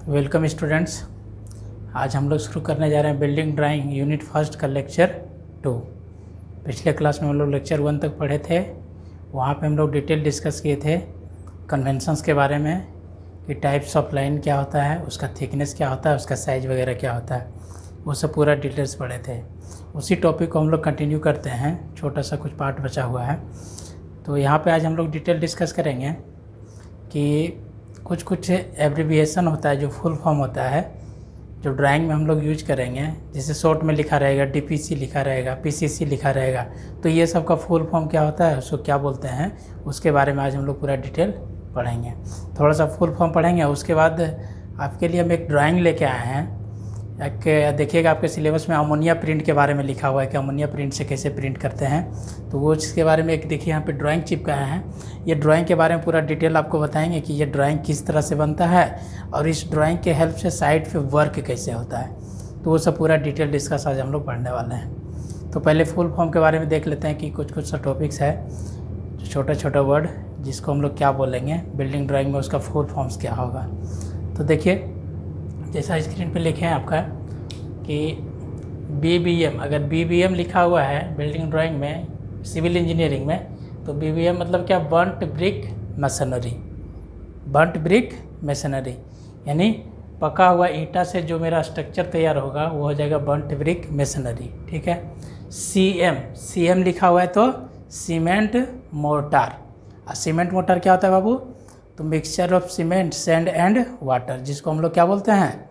Welcome students. आज हम लोग शुरू करने जा रहे हैं बिल्डिंग ड्राइंग यूनिट फर्स्ट का लेक्चर 2। पिछले क्लास में हम लोग लेक्चर 1 तक पढ़े थे। वहाँ पे हम लोग डिटेल डिस्कस किए थे कन्वेंशंस के बारे में कि टाइप्स ऑफ लाइन क्या होता है, उसका थिकनेस क्या होता है, उसका साइज वगैरह क्या होता है, वो सब पूरा डिटेल्स पढ़े थे। उसी टॉपिक को हम लोग कंटिन्यू करते हैं, छोटा सा कुछ पार्ट बचा हुआ है। तो यहाँ पर आज हम लोग डिटेल डिस्कस करेंगे कि कुछ एब्रिविएशन होता है जो फुल फॉर्म होता है, जो ड्राइंग में हम लोग यूज करेंगे। जैसे शॉर्ट में लिखा रहेगा डीपीसी लिखा रहेगा, पीसीसी लिखा रहेगा, तो ये सब का फुल फॉर्म क्या होता है, उसको क्या बोलते हैं, उसके बारे में आज हम लोग पूरा डिटेल पढ़ेंगे। थोड़ा सा फुल फॉर्म पढ़ेंगे, उसके बाद आपके लिए हम एक ड्राइंग लेके आए हैं। एक देखिएगा आपके सिलेबस में अमोनिया प्रिंट के बारे में लिखा हुआ है कि अमोनिया प्रिंट से कैसे प्रिंट करते हैं, तो वो इसके बारे में एक देखिए यहाँ पे ड्राइंग चिपकाया है। ये ड्राइंग के बारे में पूरा डिटेल आपको बताएंगे कि ये ड्राइंग किस तरह से बनता है और इस ड्राइंग के हेल्प से साइट पे वर्क कैसे होता है, तो वो सब पूरा डिटेल डिस्कस आज हम लोग पढ़ने वाले हैं। तो पहले फुल फॉर्म के बारे में देख लेते हैं कि कुछ सा टॉपिक्स है, छोटा छोटा वर्ड जिसको हम लोग क्या बोलेंगे बिल्डिंग ड्राइंग में, उसका फुल फॉर्म्स क्या होगा। तो देखिए जैसा स्क्रीन पे लिखे हैं आपका कि BBM, अगर BBM लिखा हुआ है बिल्डिंग ड्राइंग में, सिविल इंजीनियरिंग में, तो BBM मतलब क्या, burnt brick machinery. Burnt brick machinery यानी पका हुआ ईंटा से जो मेरा स्ट्रक्चर तैयार होगा वो हो जाएगा बर्न्ट ब्रिक मशीनरी। ठीक है। CM लिखा हुआ है तो सीमेंट मोर्टार। सीमेंट मोर्टार क्या होता है बाबू, तो mixture of cement sand and water, जिसको हम लोग क्या बोलते हैं,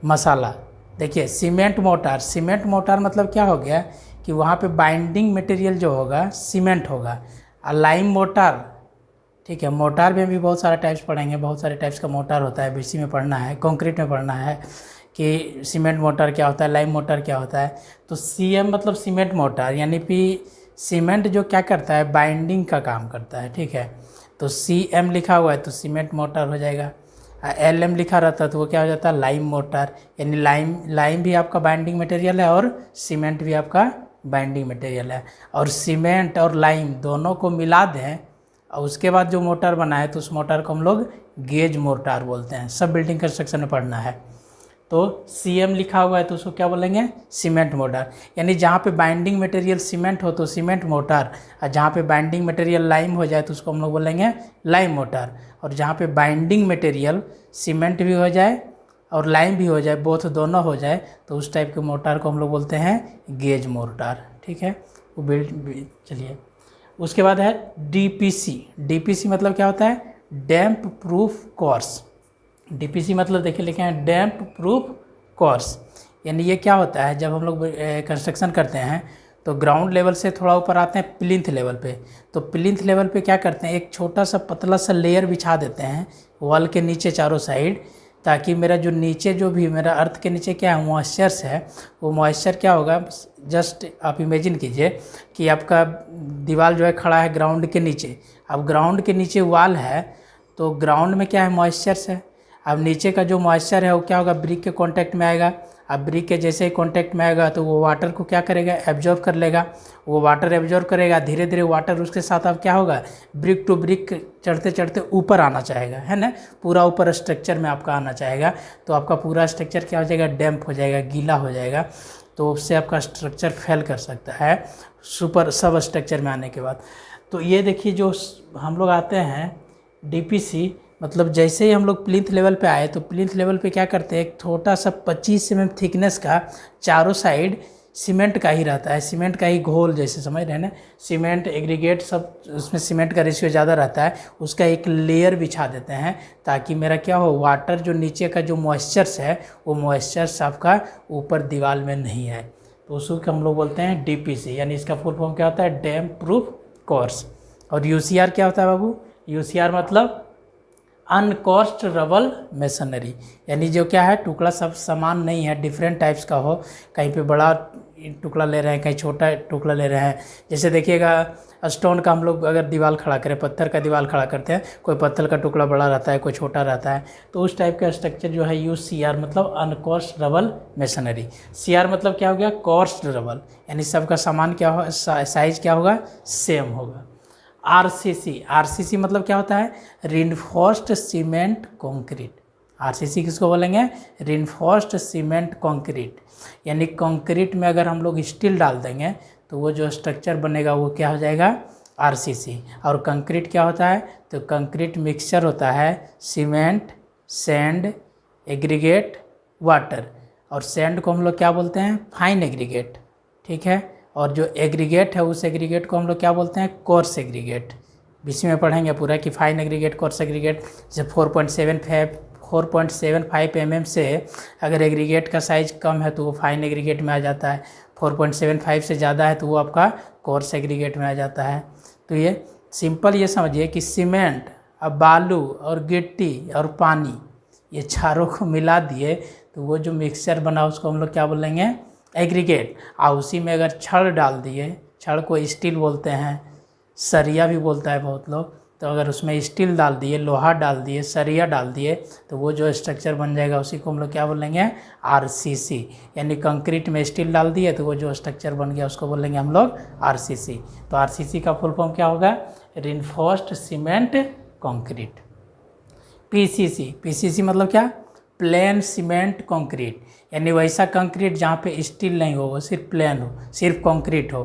मसाला। देखिए सीमेंट मोर्टार मतलब क्या हो गया कि वहाँ पे बाइंडिंग मटेरियल जो होगा सीमेंट होगा। और लाइम मोर्टार, ठीक है, मोर्टार में भी बहुत सारा टाइप्स पढ़ेंगे, बहुत सारे टाइप्स का मोर्टार होता है, बीसी में पढ़ना है, कंक्रीट में पढ़ना है कि सीमेंट मोर्टार क्या होता है, लाइम मोर्टार क्या होता है। तो CM मतलब सीमेंट मोर्टार, यानी कि सीमेंट जो क्या करता है, बाइंडिंग का काम करता है। ठीक है, तो CM लिखा हुआ है तो सीमेंट मोर्टार हो जाएगा। LM लिखा रहता है तो वो क्या हो जाता है, लाइम मोर्टार, यानी लाइम भी आपका बाइंडिंग मटेरियल है और सीमेंट भी आपका बाइंडिंग मटेरियल है। और सीमेंट और लाइम दोनों को मिला दें और उसके बाद जो मोर्टार बना है तो उस मोर्टार को हम लोग गेज मोर्टार बोलते हैं। सब बिल्डिंग कंस्ट्रक्शन में पढ़ना है। तो CM लिखा हुआ है तो उसको क्या बोलेंगे, सीमेंट मोर्टार, यानी जहाँ पे बाइंडिंग मटेरियल सीमेंट हो तो सीमेंट मोर्टार, और जहाँ पे बाइंडिंग मटेरियल लाइम हो जाए तो उसको हम लोग बोलेंगे लाइम मोर्टार। और जहाँ पे बाइंडिंग मटेरियल सीमेंट भी हो जाए और लाइम भी हो जाए, बोथ दोनों हो जाए, तो उस टाइप के मोर्टार को हम लोग बोलते हैं गेज मोर्टार। ठीक है, वो चलिए उसके बाद है DPC मतलब क्या होता है, डैम्प प्रूफ कोर्स। DPC मतलब देखिए लिखे हैं डैम्प प्रूफ कोर्स, यानी ये क्या होता है, जब हम लोग कंस्ट्रक्शन करते हैं तो ग्राउंड लेवल से थोड़ा ऊपर आते हैं प्लिंथ लेवल पे। तो प्लिंथ लेवल पे क्या करते हैं, एक छोटा सा पतला सा लेयर बिछा देते हैं वॉल के नीचे चारों साइड, ताकि मेरा जो नीचे जो भी मेरा अर्थ के नीचे क्या है मॉइस्चर्स है, वो मॉइस्चर क्या होगा, जस्ट आप इमेजिन कीजिए कि आपका दीवार जो है खड़ा है ग्राउंड के नीचे। अब ग्राउंड के नीचे वॉल है तो ग्राउंड में क्या है, मॉइस्चर्स है। अब नीचे का जो मॉइस्चर है वो क्या होगा, ब्रिक के कांटेक्ट में आएगा। अब ब्रिक के जैसे ही कांटेक्ट में आएगा तो वो वाटर को क्या करेगा, एब्जॉर्ब कर लेगा। वो वाटर एब्जॉर्ब करेगा, धीरे धीरे वाटर उसके साथ अब क्या होगा, ब्रिक टू ब्रिक चढ़ते चढ़ते ऊपर आना चाहेगा, है ना, पूरा ऊपर स्ट्रक्चर में आपका आना चाहेगा। तो आपका पूरा स्ट्रक्चर क्या हो जाएगा, डैम्प हो जाएगा, गीला हो जाएगा, तो उससे आपका स्ट्रक्चर फेल कर सकता है सब स्ट्रक्चर में आने के बाद। तो ये देखिए जो हम लोग आते हैं DPC मतलब जैसे ही हम लोग प्लिंथ लेवल पे आए तो प्लिंथ लेवल पे क्या करते हैं, एक छोटा सा 25 mm थिकनेस का चारों साइड सीमेंट का ही रहता है, सीमेंट का ही घोल, जैसे समझ रहे हैं ना, सीमेंट एग्रीगेट सब उसमें सीमेंट का रेशियो ज़्यादा रहता है, उसका एक लेयर बिछा देते हैं ताकि मेरा क्या हो, वाटर जो नीचे का जो मॉइस्चर्स है वो मॉइस्चर्स आपका ऊपर दीवार में नहीं है, तो उसको हम लोग बोलते हैं DPC, यानी इसका फुल फॉर्म क्या होता है, डैम्प प्रूफ कोर्स। और UCR क्या होता है बाबू, UCR मतलब अनकॉस्ट रबल मशीनरी, यानी जो क्या है, टुकड़ा सब समान नहीं है, डिफरेंट टाइप्स का हो, कहीं पे बड़ा टुकड़ा ले रहे हैं, कहीं छोटा टुकड़ा ले रहे हैं। जैसे देखिएगा स्टोन का हम लोग अगर दीवार खड़ा करें, पत्थर का दीवार खड़ा करते हैं, कोई पत्थर का टुकड़ा बड़ा रहता है, कोई छोटा रहता है, तो उस टाइप का स्ट्रक्चर जो है UCR मतलब अनकॉस्ट रबल मशीनरी। CR मतलब क्या हो गया, कॉस्ट रबल, यानी सबका सामान क्या हो, साइज क्या होगा, सेम होगा। RCC मतलब क्या होता है, रिइंफोर्स्ड सीमेंट कंक्रीट। आरसीसी किसको बोलेंगे? Reinforced cement concrete. यानी कंक्रीट में अगर हम लोग स्टील डाल देंगे तो वो जो स्ट्रक्चर बनेगा वो क्या हो जाएगा? आरसीसी। और कंक्रीट क्या होता है? तो कंक्रीट मिक्सचर होता है सीमेंट, सैंड, एग्रीगेट, वाटर। और सैंड को हम लोग क्या बोलते हैं? फाइन एग्रीगेट, ठीक है। और जो एग्रीगेट है उस एग्रीगेट को हम लोग क्या बोलते हैं? Coarse aggregate. बीच में पढ़ेंगे पूरा कि फाइन एग्रीगेट, कोर्स एग्रीगेट। जैसे 4.75 mm से अगर एग्रीगेट का साइज़ कम है तो वो फाइन एग्रीगेट में आ जाता है, 4.75 से ज़्यादा है तो वो आपका कोर्स एग्रीगेट में आ जाता है। तो ये सिंपल ये समझिए कि सीमेंट, अब बालू और गिट्टी और पानी, ये चारों को मिला दिए तो वो जो मिक्सचर बना उसको हम लोग क्या बोलेंगे? एग्रीगेट। और उसी में अगर छड़ डाल दिए, छड़ को स्टील बोलते हैं, सरिया भी बोलता है बहुत लोग, तो अगर उसमें स्टील डाल दिए, लोहा डाल दिए, सरिया डाल दिए तो वो जो स्ट्रक्चर बन जाएगा उसी को हम लोग क्या बोलेंगे? आरसीसी। यानी कंक्रीट में स्टील डाल दिए तो वो जो स्ट्रक्चर बन गया उसको बोलेंगे हम लोग आरसीसी। तो आरसीसी का फुल फॉर्म क्या होगा? Reinforced cement concrete. PCC, PCC मतलब क्या? Plane cement concrete. यानी वैसा कंक्रीट जहाँ पे स्टील नहीं हो, वो सिर्फ प्लेन हो, सिर्फ कंक्रीट हो,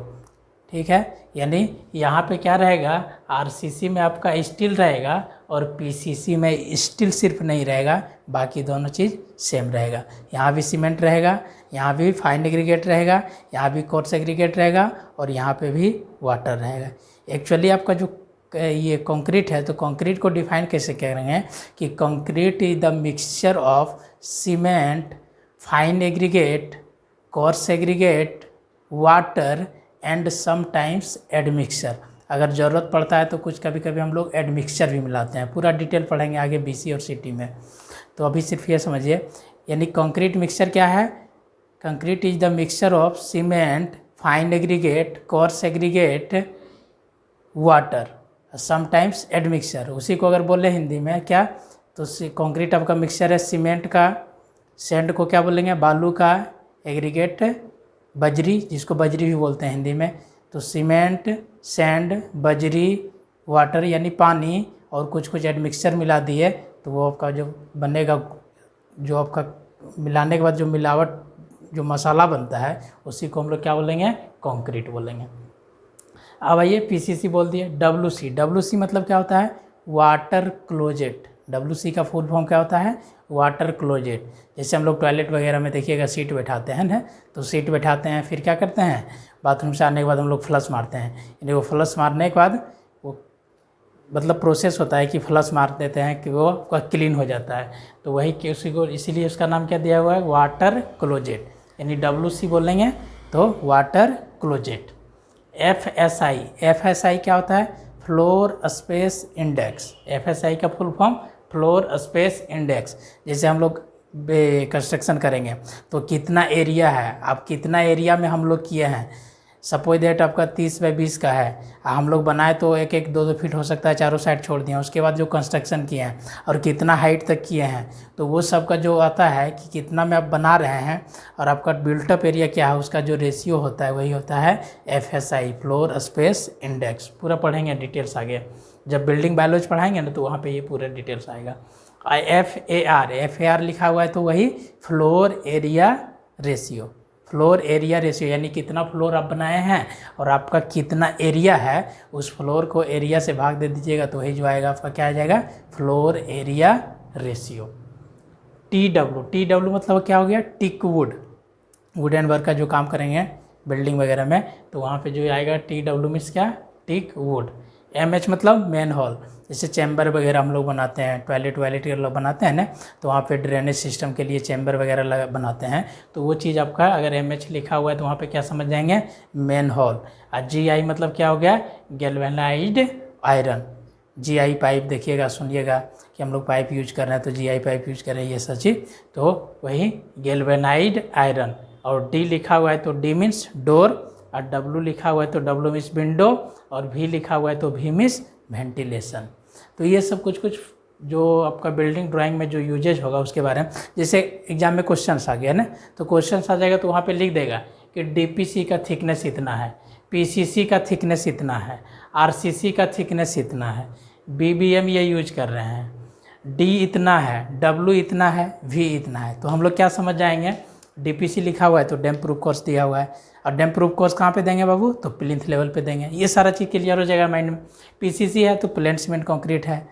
ठीक है। यानी यहाँ पे क्या रहेगा? आरसीसी में आपका स्टील रहेगा और पीसीसी में स्टील सिर्फ नहीं रहेगा, बाकी दोनों चीज़ सेम रहेगा। यहाँ भी सीमेंट रहेगा, यहाँ भी फाइन एग्रीगेट रहेगा, यहाँ भी कोर्स एग्रीगेट रहेगा और यहाँ पे भी वाटर रहेगा। एक्चुअली आपका जो ये कंक्रीट है, तो कंक्रीट को डिफाइन कैसे करेंगे कि concrete is the mixture of cement, fine aggregate, coarse aggregate, water and sometimes admixture. अगर ज़रूरत पड़ता है तो कुछ कभी कभी हम लोग एडमिक्सचर भी मिलाते हैं। पूरा डिटेल पढ़ेंगे आगे बीसी और सीटी में, तो अभी सिर्फ ये समझिए। यानी कंक्रीट मिक्सचर क्या है? Concrete is the mixture of cement, fine aggregate, coarse aggregate, water, sometimes admixture. उसी को अगर बोले हिंदी में क्या, तो कंक्रीट आपका मिक्सचर है सीमेंट का, सैंड को क्या बोलेंगे? बालू का, एग्रीगेट बजरी, जिसको बजरी भी बोलते हैं हिंदी में। तो सीमेंट, सैंड, बजरी, वाटर यानी पानी और कुछ कुछ एडमिक्सचर मिला दिए तो वो आपका जो बनेगा, जो आपका मिलाने के बाद जो मिलावट, जो मसाला बनता है उसी को हम लोग क्या बोलेंगे? कंक्रीट बोलेंगे। अब आइए पीसीसी बोल दिए। डब्ल्यूसी, डब्ल्यूसी मतलब क्या होता है? Water closet. डब्ल्यूसी का फुल फॉर्म क्या होता है? Water closet. जैसे हम लोग टॉयलेट वगैरह में देखिएगा सीट बैठाते हैं ना, तो सीट बैठाते हैं, फिर क्या करते हैं? बाथरूम से आने के बाद हम लोग फ्लश मारते हैं। यानी वो फ्लश मारने के बाद वो मतलब प्रोसेस होता है कि फ्लश मार देते हैं कि वो आपका क्लीन हो जाता है। तो वही कि उसी को, इसीलिए उसका नाम क्या दिया हुआ है? Water closet. यानी डब्ल्यूसी बोलेंगे तो वाटर क्लोजेट। एफएसआई, एफएसआई क्या होता है? Floor space index. एफएसआई का full form floor space index. जैसे हम लोग कंस्ट्रक्शन करेंगे तो कितना एरिया है, आप कितना एरिया में हम लोग किए हैं। सपोज दैट आपका 30 बाई 20 का है, हम लोग बनाए तो 1-1, 2-2 फीट हो सकता है, चारों साइड छोड़ दिए। उसके बाद जो कंस्ट्रक्शन किए हैं और कितना हाइट तक किए हैं, तो वो सब का जो आता है कि कितना में आप बना रहे हैं और आपका बिल्टअप एरिया क्या है, उसका जो रेशियो होता है वही होता है एफएसआई, फ्लोर स्पेस इंडेक्स। पूरा पढ़ेंगे डिटेल्स आगे, जब बिल्डिंग बायोलॉजी पढ़ाएंगे ना तो वहाँ पे ये पूरा डिटेल्स आएगा। एफएआर, एफएआर लिखा हुआ है तो वही floor area ratio. Floor area ratio यानी कितना फ्लोर आप बनाए हैं और आपका कितना एरिया है, उस फ्लोर को एरिया से भाग दे दीजिएगा तो वही जो आएगा आपका क्या आ जाएगा? Floor area ratio. TW, TW मतलब क्या हो गया? टिक वुड, वुड एंड वर्क का जो काम करेंगे बिल्डिंग वगैरह में तो वहाँ पे जो आएगा टीडब्ल्यू मीन्स क्या? टिक वुड। एमएच मतलब मेन हॉल। जैसे चैम्बर वगैरह हम लोग बनाते हैं, टॉयलेट के लोग बनाते हैं ना, तो वहाँ पे ड्रेनेज सिस्टम के लिए चैम्बर वगैरह बनाते हैं, तो वो चीज़ आपका अगर एमएच लिखा हुआ है तो वहाँ पे क्या समझ जाएंगे? Main hall. और जीआई मतलब क्या हो गया? Galvanised iron. जीआई पाइप देखिएगा, सुनिएगा कि हम लोग पाइप यूज कर रहे हैं तो जीआई पाइप यूज कर रहे हैं, ये सब चीज़, तो वही गैल्वेनाइज्ड आयरन। और डी लिखा हुआ है तो डी मीन्स डोर, और डब्ल्यू लिखा हुआ है तो डब्ल्यू मीन्स विंडो, और वी लिखा हुआ है तो वी मीन्स वेंटिलेशन। तो ये सब कुछ कुछ जो आपका बिल्डिंग ड्राइंग में जो यूजेज होगा उसके बारे में, जैसे एग्जाम में क्वेश्चंस आ गया ना, तो क्वेश्चंस आ जाएगा तो वहाँ पे लिख देगा कि डीपीसी का थिकनेस इतना है, पीसीसी का थिकनेस इतना है, आरसीसी का थिकनेस इतना है, बीबीएम ये यूज कर रहे हैं, डी इतना है, डब्ल्यू इतना है, वी इतना है, तो हम लोग क्या समझ जाएंगे, डीपीसी लिखा हुआ है तो डैम प्रूफ कोर्स दिया हुआ है, और डैम प्रूफ कोर्स कहाँ पे देंगे बाबू, तो प्लिंथ लेवल पे देंगे। ये सारा चीज़ क्लियर हो जाएगा माइंड में। पीसीसी है तो प्लेन सीमेंट कंक्रीट है,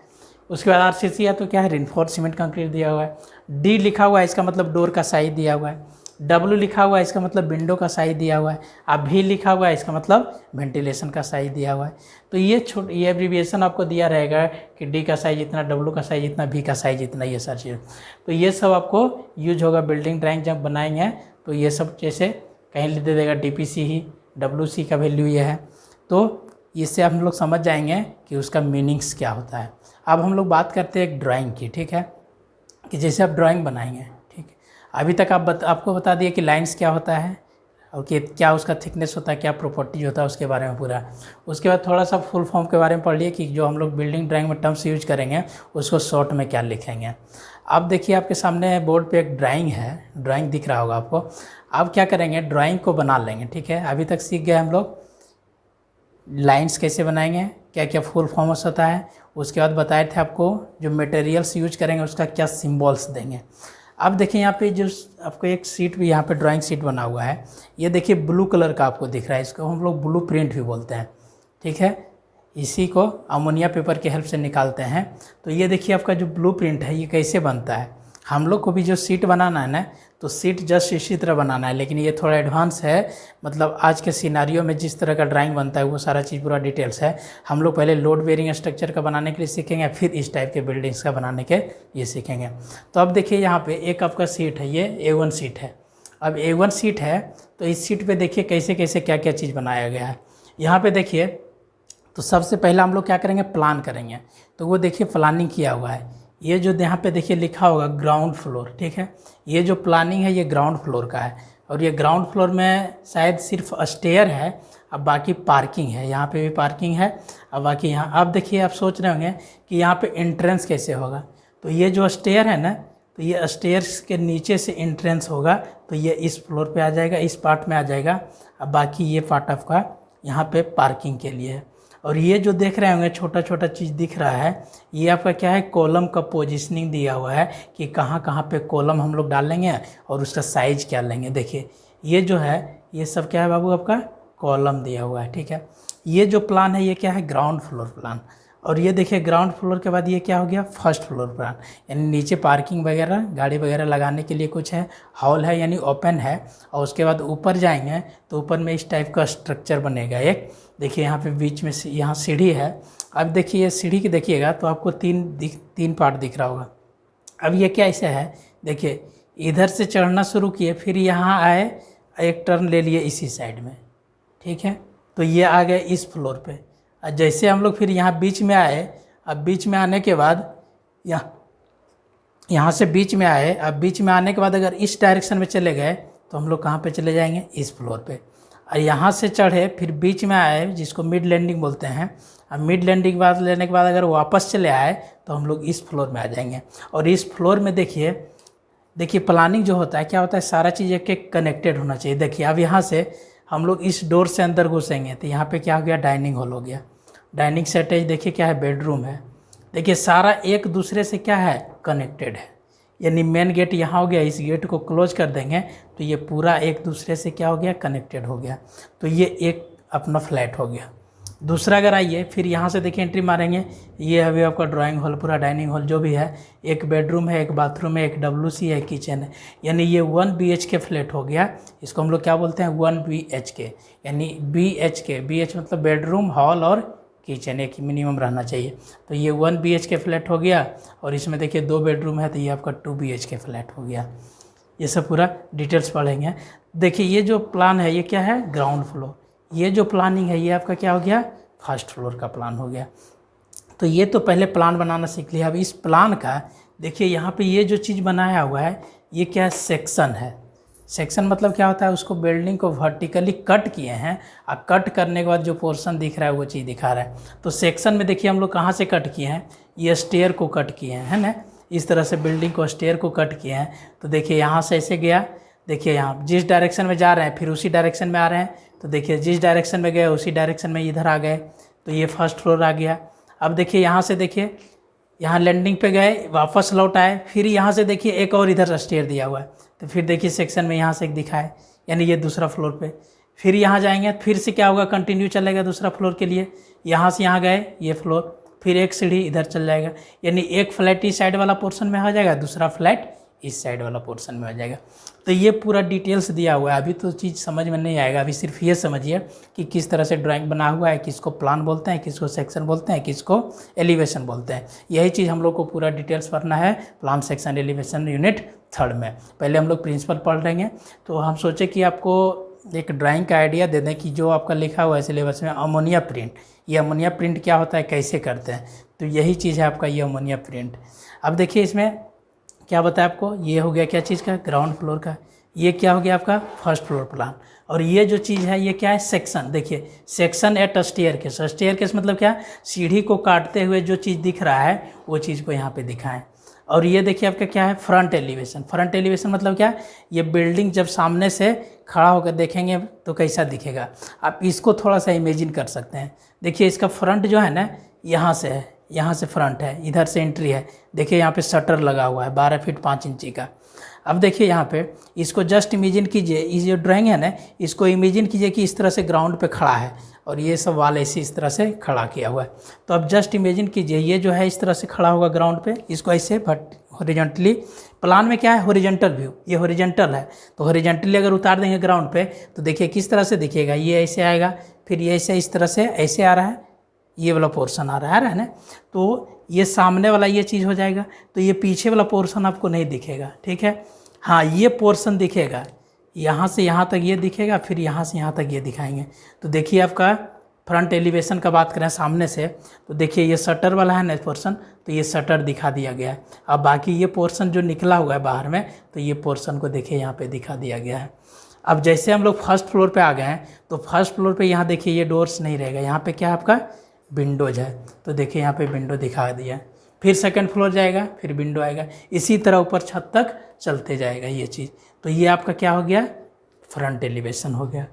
उसके बाद आरसीसी है तो क्या है, रेनफोर्स सीमेंट कंक्रीट दिया हुआ है। डी लिखा हुआ है इसका मतलब डोर का साइज दिया हुआ है, डब्ल्यू लिखा हुआ है इसका मतलब विंडो का साइज दिया हुआ है, अब भी लिखा हुआ है इसका मतलब वेंटिलेशन का साइज दिया हुआ है। तो ये एब्रीविएशन आपको दिया रहेगा कि डी का साइज इतना, डब्ल्यू का साइज इतना, भी का साइज इतना, ये सारी चीज़। तो ये सब आपको यूज होगा बिल्डिंग ड्राइंग जब बनाएंगे, तो ये सब जैसे कहीं दे देगा डीपीसी ही, डब्ल्यूसी का वैल्यू ये है, तो इससे हम लोग समझ जाएंगे कि उसका मीनिंग्स क्या होता है। अब हम लोग बात करते हैं एक ड्राइंग की, ठीक है, कि जैसे आप ड्राइंग बनाएंगे, ठीक है। अभी तक आपको बता दिए कि लाइंस क्या होता है और कि क्या उसका थिकनेस होता है, क्या प्रॉपर्टीज होता है, उसके बारे में पूरा। उसके बाद थोड़ा सा फुल फॉर्म के बारे में पढ़ लिए कि जो हम लोग बिल्डिंग ड्राइंग में टर्म्स यूज करेंगे उसको शॉर्ट में क्या लिखेंगे। अब देखिए आपके सामने बोर्ड पे एक ड्राइंग है, ड्राइंग दिख रहा होगा आपको। अब क्या करेंगे, ड्राइंग को बना लेंगे, ठीक है। अभी तक सीख गए हम लोग लाइंस कैसे बनाएंगे, क्या क्या फुल फॉर्म्स होता है, उसके बाद बताए थे आपको जो मटेरियल्स यूज करेंगे उसका क्या सिंबल्स देंगे। अब देखिए यहाँ पे जो आपको एक सीट भी यहाँ पे ड्राइंग सीट बना हुआ है, ये देखिए ब्लू कलर का आपको दिख रहा है, इसको हम लोग ब्लू प्रिंट भी बोलते हैं, ठीक है। इसी को अमोनिया पेपर के हेल्प से निकालते हैं। तो ये देखिए आपका जो ब्लू प्रिंट है ये कैसे बनता है। हम लोग को भी जो सीट बनाना है ना, तो सीट जस्ट इसी तरह बनाना है, लेकिन ये थोड़ा एडवांस है, मतलब आज के सिनारियो में जिस तरह का ड्राइंग बनता है वो सारा चीज़ पूरा डिटेल्स है। हम लोग पहले लोड बेयरिंग स्ट्रक्चर का बनाने के लिए सीखेंगे, फिर इस टाइप के बिल्डिंग्स का बनाने के ये सीखेंगे। तो अब देखिए यहाँ पे एक आपका सीट है, ये A1 सीट है। अब A1 सीट है तो इस सीट पे देखिए कैसे कैसे क्या क्या चीज़ बनाया गया है। यहाँ पे देखिए तो सबसे पहला हम लोग क्या करेंगे, प्लान करेंगे। तो वो देखिए प्लानिंग किया हुआ है, ये जो यहाँ पे देखिए लिखा होगा ग्राउंड फ्लोर, ठीक है। ये जो प्लानिंग है ये ग्राउंड फ्लोर का है, और ये ग्राउंड फ्लोर में शायद सिर्फ स्टेयर है, अब बाकी पार्किंग है, यहाँ पे भी पार्किंग है, अब बाकी यहाँ। अब देखिए आप सोच रहे होंगे कि यहाँ पे एंट्रेंस कैसे होगा, तो ये जो स्टेयर है ना, तो ये स्टेयर्स के नीचे से एंट्रेंस होगा, तो ये इस फ्लोर पे आ जाएगा, इस पार्ट में आ जाएगा। अब बाकी ये पार्ट आपका यहाँ पे पार्किंग के लिए है। और ये जो देख रहे होंगे छोटा छोटा चीज़ दिख रहा है, ये आपका क्या है, कॉलम का पोजीशनिंग दिया हुआ है कि कहाँ कहाँ पे कॉलम हम लोग डालेंगे और उसका साइज क्या लेंगे। देखिए ये जो है ये सब क्या है बाबू, आपका कॉलम दिया हुआ है, ठीक है। ये जो प्लान है ये क्या है, ग्राउंड फ्लोर प्लान। और ये देखिए ग्राउंड फ्लोर के बाद ये क्या हो गया, फर्स्ट फ्लोर प्लान, यानी नीचे पार्किंग वगैरह गाड़ी वगैरह लगाने के लिए कुछ है, हॉल है यानी ओपन है। और उसके बाद ऊपर जाएंगे तो ऊपर में इस टाइप का स्ट्रक्चर बनेगा एक। देखिए यहाँ पे बीच में यहाँ सीढ़ी है। अब देखिए ये सीढ़ी की देखिएगा तो आपको तीन पार्ट दिख रहा होगा। अब ये क्या ऐसे है, देखिए इधर से चढ़ना शुरू किए, फिर यहाँ आए, एक टर्न ले लिए इसी साइड में, ठीक है। तो ये आ गए इस फ्लोर पे। और जैसे हम लोग फिर यहाँ बीच में आए, अब बीच में आने के बाद यहाँ से बीच में आए, अब बीच में आने के बाद अगर इस डायरेक्शन में चले गए तो हम लोग कहाँ पे चले जाएंगे, इस फ्लोर पे। और यहाँ से चढ़े फिर बीच में आए, जिसको मिड लैंडिंग बोलते हैं। अब मिड लैंडिंग बाद लेने के बाद अगर वापस चले आए तो हम लोग इस फ्लोर में आ जाएंगे। और इस फ्लोर में देखिए प्लानिंग जो होता है क्या होता है, सारा चीज़ एक एक कनेक्टेड होना चाहिए। देखिए अब यहाँ से हम लोग इस डोर से अंदर घुसेंगे तो यहाँ पे क्या हो गया, डाइनिंग हॉल हो गया। डाइनिंग सेटेज देखिए क्या है, बेडरूम है। देखिए सारा एक दूसरे से क्या है, कनेक्टेड है। यानी मेन गेट यहाँ हो गया, इस गेट को क्लोज कर देंगे तो ये पूरा एक दूसरे से क्या हो गया, कनेक्टेड हो गया। तो ये एक अपना फ्लैट हो गया। दूसरा अगर आइए फिर यहाँ से देखिए एंट्री मारेंगे, ये अभी आपका ड्राइंग हॉल, पूरा डाइनिंग हॉल जो भी है, एक बेडरूम है, एक बाथरूम है, एक WC है, किचन है, यानी ये 1 BHK फ्लैट हो गया। इसको हम लोग क्या बोलते हैं, 1 BHK, यानी BHK, BH मतलब बेडरूम, हॉल और किचन एक मिनिमम रहना चाहिए। तो ये 1 BHK फ्लैट हो गया। और इसमें देखिए 2 बेडरूम है तो ये आपका 2 BHK फ्लैट हो गया। ये सब पूरा डिटेल्स पढ़ेंगे। देखिए ये जो प्लान है ये क्या है, ग्राउंड फ्लोर। ये जो प्लानिंग है ये आपका क्या हो गया, फर्स्ट फ्लोर का प्लान हो गया। तो ये तो पहले प्लान बनाना सीख लिया। अब इस प्लान का देखिए यहाँ पे ये जो चीज़ बनाया हुआ है ये क्या है, सेक्शन है। सेक्शन मतलब क्या होता है, उसको बिल्डिंग को वर्टिकली कट किए हैं, और कट करने के बाद जो पोर्शन दिख रहा है वो चीज़ दिखा रहा है। तो सेक्शन में देखिए हम लोग कहाँ से कट किए हैं, ये स्टेयर को कट किए हैं, है ना। इस तरह से बिल्डिंग को स्टेयर को कट किए हैं। तो देखिए यहाँ से ऐसे गया, देखिए यहाँ जिस डायरेक्शन में जा रहे हैं फिर उसी डायरेक्शन में आ रहे हैं। तो देखिए जिस डायरेक्शन में गए उसी डायरेक्शन में इधर आ गए, तो ये फर्स्ट फ्लोर आ गया। अब देखिए यहाँ से देखिए यहाँ लैंडिंग पे गए, वापस लौट आए, फिर यहाँ से देखिए एक और इधर स्टेयर दिया हुआ है, तो फिर देखिए सेक्शन में यहाँ से एक दिखा है, यानी ये दूसरा फ्लोर पे। फिर यहाँ जाएंगे, फिर से क्या होगा, कंटिन्यू चलेगा दूसरा फ्लोर के लिए, यहाँ से यहाँ गए ये फ्लोर, फिर एक सीढ़ी इधर चल जाएगा, यानी एक फ्लैट इस साइड वाला पोर्शन में हो जाएगा, दूसरा फ्लैट इस साइड वाला पोर्शन में हो जाएगा। तो ये पूरा डिटेल्स दिया हुआ है। अभी तो चीज़ समझ में नहीं आएगा, अभी सिर्फ ये समझिए कि किस तरह से ड्राइंग बना हुआ है, किसको प्लान बोलते हैं, किसको सेक्शन बोलते हैं, किसको एलिवेशन बोलते हैं। यही चीज़ हम लोग को पूरा डिटेल्स पढ़ना है प्लान, सेक्शन, एलिवेशन यूनिट 3 में। पहले हम लोग प्रिंसिपल पढ़ लेंगे। तो हम सोचे कि आपको एक ड्राइंग का आइडिया दे दें कि जो आपका लिखा हुआ है सिलेबस में अमोनिया प्रिंट, ये अमोनिया प्रिंट क्या होता है, कैसे करते हैं, तो यही चीज़ है आपका ये अमोनिया प्रिंट। अब देखिए इसमें क्या बताया आपको, ये हो गया क्या चीज़ का, ग्राउंड फ्लोर का, ये क्या हो गया आपका फर्स्ट फ्लोर प्लान, और ये जो चीज़ है ये क्या है, सेक्शन। देखिए सेक्शन एट स्टेयरकेस, स्टेयरकेस मतलब क्या, सीढ़ी को काटते हुए जो चीज़ दिख रहा है वो चीज़ को यहाँ पे दिखाएं। और ये देखिए आपका क्या है, फ्रंट एलिवेशन। फ्रंट एलिवेशन मतलब क्या, ये बिल्डिंग जब सामने से खड़ा होकर देखेंगे तो कैसा दिखेगा, आप इसको थोड़ा सा इमेजिन कर सकते हैं। देखिए इसका फ्रंट जो है ना, यहाँ से है, यहाँ से फ्रंट है, इधर से एंट्री है। देखिए यहाँ पे शटर लगा हुआ है 12 फीट 5 इंची का। अब देखिए यहाँ पे इसको जस्ट इमेजिन कीजिए, ये जो ड्राइंग है ना, इसको इमेजिन कीजिए कि इस तरह से ग्राउंड पे खड़ा है और ये सब वाल ऐसे इस तरह से खड़ा किया हुआ है। तो अब जस्ट इमेजिन कीजिए ये जो है इस तरह से खड़ा होगा ग्राउंड पे, इसको ऐसे हॉरिजॉन्टली, प्लान में क्या है हॉरिजॉन्टल व्यू, ये हॉरिजॉन्टल है, तो हॉरिजॉन्टली अगर उतार देंगे ग्राउंड पे तो देखिए किस तरह से दिखेगा, ये ऐसे आएगा, फिर ये ऐसे इस तरह से ऐसे आ रहा है, ये वाला पोर्शन आ रहा है ना, तो ये सामने वाला ये चीज़ हो जाएगा, तो ये पीछे वाला पोर्शन आपको नहीं दिखेगा, ठीक है। हाँ ये पोर्शन दिखेगा, यहाँ से यहाँ तक ये दिखेगा, फिर यहाँ से यहाँ तक ये दिखाएंगे। तो देखिए आपका फ्रंट एलिवेशन का बात करें सामने से, तो देखिए ये शटर वाला है ना पोर्शन, तो ये शटर दिखा दिया गया है। अब बाकी ये पोर्शन जो निकला हुआ है बाहर में, तो ये पोर्शन को देखिए यहाँ पे दिखा दिया गया है। अब जैसे हम लोग फर्स्ट फ्लोर पे आ गए हैं, तो फर्स्ट फ्लोर पे यहाँ देखिए ये डोर्स नहीं रहेगा, यहाँ पे क्या है आपका विंडोज है, तो देखिए यहाँ पे विंडो दिखा दिया। फिर सेकंड फ्लोर जाएगा, फिर विंडो आएगा, इसी तरह ऊपर छत तक चलते जाएगा ये चीज़। तो ये आपका क्या हो गया, फ्रंट एलिवेशन हो गया।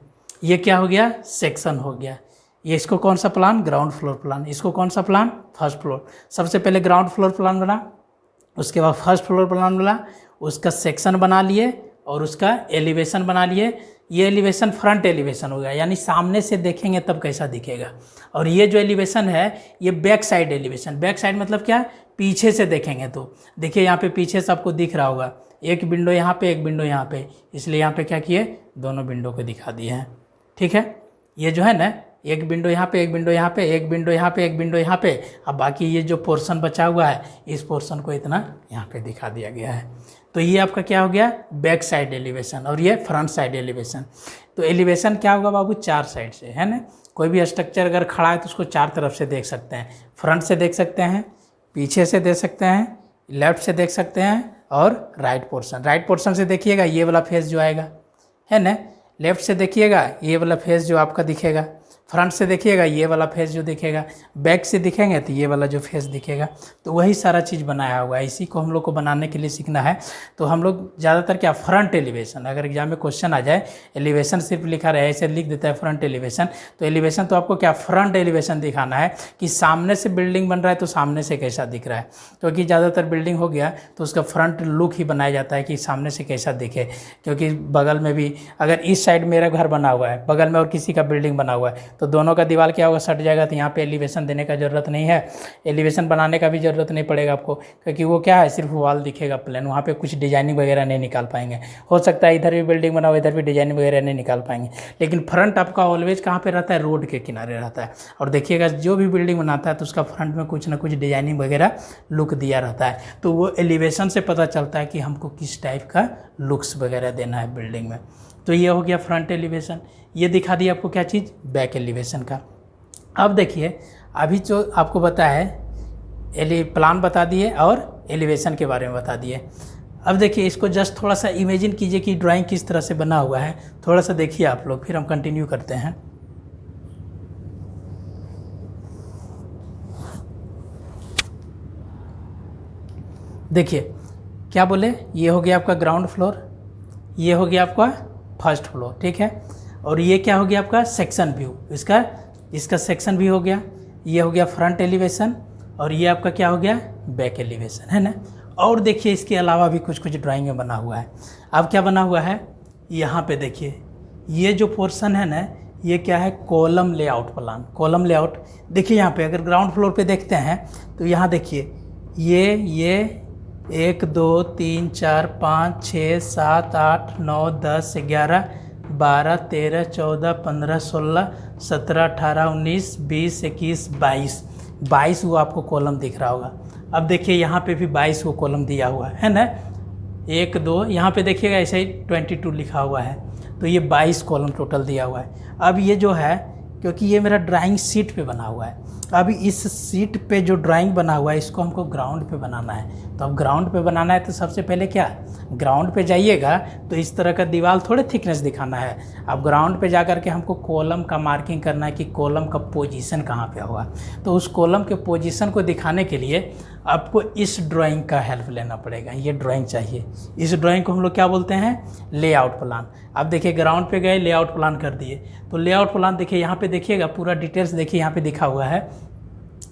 ये क्या हो गया, सेक्शन हो गया। ये इसको कौन सा प्लान, ग्राउंड फ्लोर प्लान। इसको कौन सा प्लान, फर्स्ट फ्लोर। सबसे पहले ग्राउंड फ्लोर प्लान बना, उसके बाद फर्स्ट फ्लोर प्लान बना, उसका सेक्शन बना लिए और उसका एलिवेशन बना लिए। ये एलिवेशन फ्रंट एलिवेशन हो गया, यानी सामने से देखेंगे तब कैसा दिखेगा। और ये जो एलिवेशन है ये back side elevation. Back side मतलब क्या, पीछे से देखेंगे तो देखिए यहाँ पे पीछे से आपको दिख रहा होगा, एक विंडो यहाँ पे, एक विंडो यहाँ पे, इसलिए यहाँ पे क्या किए, दोनों विंडो को दिखा दिए हैं, ठीक है। ये जो है ना, एक विंडो यहाँ पे, एक विंडो यहाँ पे, एक विंडो यहाँ पे, एक विंडो यहाँ पे। अब बाकी ये जो पोर्शन बचा हुआ है, इस पोर्शन को इतना यहाँ पे दिखा दिया गया है। तो ये आपका क्या हो गया, बैक साइड एलिवेशन, और ये फ्रंट साइड एलिवेशन। तो एलिवेशन क्या होगा बाबू, 4 साइड से, है ना। कोई भी स्ट्रक्चर अगर खड़ा है तो उसको 4 तरफ से देख सकते हैं। फ्रंट से देख सकते हैं, पीछे से देख सकते हैं, लेफ्ट से देख सकते हैं, और राइट पोर्शन। राइट पोर्शन से देखिएगा ये वाला फेस जो आएगा, है ना। लेफ्ट से देखिएगा ये वाला फेस जो आपका दिखेगा, फ्रंट से देखिएगा ये वाला फेस जो दिखेगा, बैक से दिखेंगे तो ये वाला जो फेस दिखेगा। तो वही सारा चीज़ बनाया हुआ है, इसी को हम लोग को बनाने के लिए सीखना है। तो हम लोग ज़्यादातर क्या, फ्रंट एलिवेशन, अगर एग्जाम में क्वेश्चन आ जाए एलिवेशन सिर्फ लिखा रहे, ऐसे लिख देता है फ्रंट एलिवेशन, तो एलिवेशन तो आपको क्या, फ्रंट एलिवेशन दिखाना है कि सामने से बिल्डिंग बन रहा है तो सामने से कैसा दिख रहा है। क्योंकि ज़्यादातर बिल्डिंग हो गया तो उसका फ्रंट लुक ही बनाया जाता है कि सामने से कैसा दिखे। क्योंकि बगल में भी, अगर इस साइड मेरा घर बना हुआ है, बगल में और किसी का बिल्डिंग बना हुआ है, तो दोनों का दीवार क्या होगा, सट जाएगा। तो यहाँ पे एलिवेशन देने का ज़रूरत नहीं है, एलिवेशन बनाने का भी ज़रूरत नहीं पड़ेगा आपको, क्योंकि वो क्या है, सिर्फ वॉल दिखेगा प्लेन, वहाँ पे कुछ डिजाइनिंग वगैरह नहीं निकाल पाएंगे। हो सकता है इधर भी बिल्डिंग बना हुआ, इधर भी डिजाइनिंग वगैरह नहीं निकाल पाएंगे। लेकिन फ्रंट आपका ऑलवेज कहाँ पे रहता है, रोड के किनारे रहता है। और देखिएगा जो भी बिल्डिंग बनाता है तो उसका फ्रंट में कुछ ना कुछ डिजाइनिंग वगैरह लुक दिया रहता है। तो वो एलिवेशन से पता चलता है कि हमको किस टाइप का लुक्स वगैरह देना है बिल्डिंग में। तो ये हो गया फ्रंट एलिवेशन। ये दिखा दिया आपको क्या चीज़, बैक एलिवेशन का। अब देखिए अभी जो आपको बताया है, प्लान बता दिए और एलिवेशन के बारे में बता दिए। अब देखिए इसको जस्ट थोड़ा सा इमेजिन कीजिए कि ड्राइंग किस तरह से बना हुआ है, थोड़ा सा देखिए आप लोग, फिर हम कंटिन्यू करते हैं। देखिए क्या बोले, ये हो गया आपका ग्राउंड फ्लोर, ये हो गया आपका फर्स्ट फ्लोर, ठीक है। और ये क्या हो गया आपका सेक्शन व्यू, इसका सेक्शन व्यू हो गया। ये हो गया फ्रंट एलिवेशन, और ये आपका क्या हो गया, बैक एलिवेशन, है ना। और देखिए इसके अलावा भी कुछ कुछ ड्राइंग में बना हुआ है। अब क्या बना हुआ है, यहाँ पे देखिए ये जो पोर्शन है ना, ये क्या है, column layout plan. Column layout देखिए यहाँ पे अगर ग्राउंड फ्लोर पे देखते हैं तो यहाँ देखिए ये 1 2 3 4 5 6 7 8 9 10 11 12 13 14 15 16 17 18 19 20 21 22 वो आपको कॉलम दिख रहा होगा। अब देखिए यहाँ पे भी 22 वो कॉलम दिया हुआ है ना। 1 2 यहाँ पे देखिएगा ऐसे ही 22 लिखा हुआ है, तो ये 22 कॉलम टोटल दिया हुआ है। अब ये जो है, क्योंकि ये मेरा ड्राइंग शीट पे बना हुआ है, अभी इस शीट पे जो ड्राइंग बना हुआ है इसको हमको ग्राउंड पे बनाना है। तो अब ग्राउंड पे बनाना है तो सबसे पहले क्या, ग्राउंड पे जाइएगा तो इस तरह का दीवार थोड़े थिकनेस दिखाना है। अब ग्राउंड पे जा कर के हमको कॉलम का मार्किंग करना है कि कॉलम का पोजीशन कहाँ पे होगा। तो उस कॉलम के पोजीशन को दिखाने के लिए आपको इस ड्राइंग का हेल्प लेना पड़ेगा। ये ड्राइंग चाहिए, इस ड्राइंग को हम लोग क्या बोलते हैं, लेआउट प्लान। अब देखिए ग्राउंड पे गए, लेआउट प्लान कर दिए, तो लेआउट प्लान देखिए यहाँ पे देखिएगा पूरा डिटेल्स देखिए यहाँ पे दिखा हुआ है।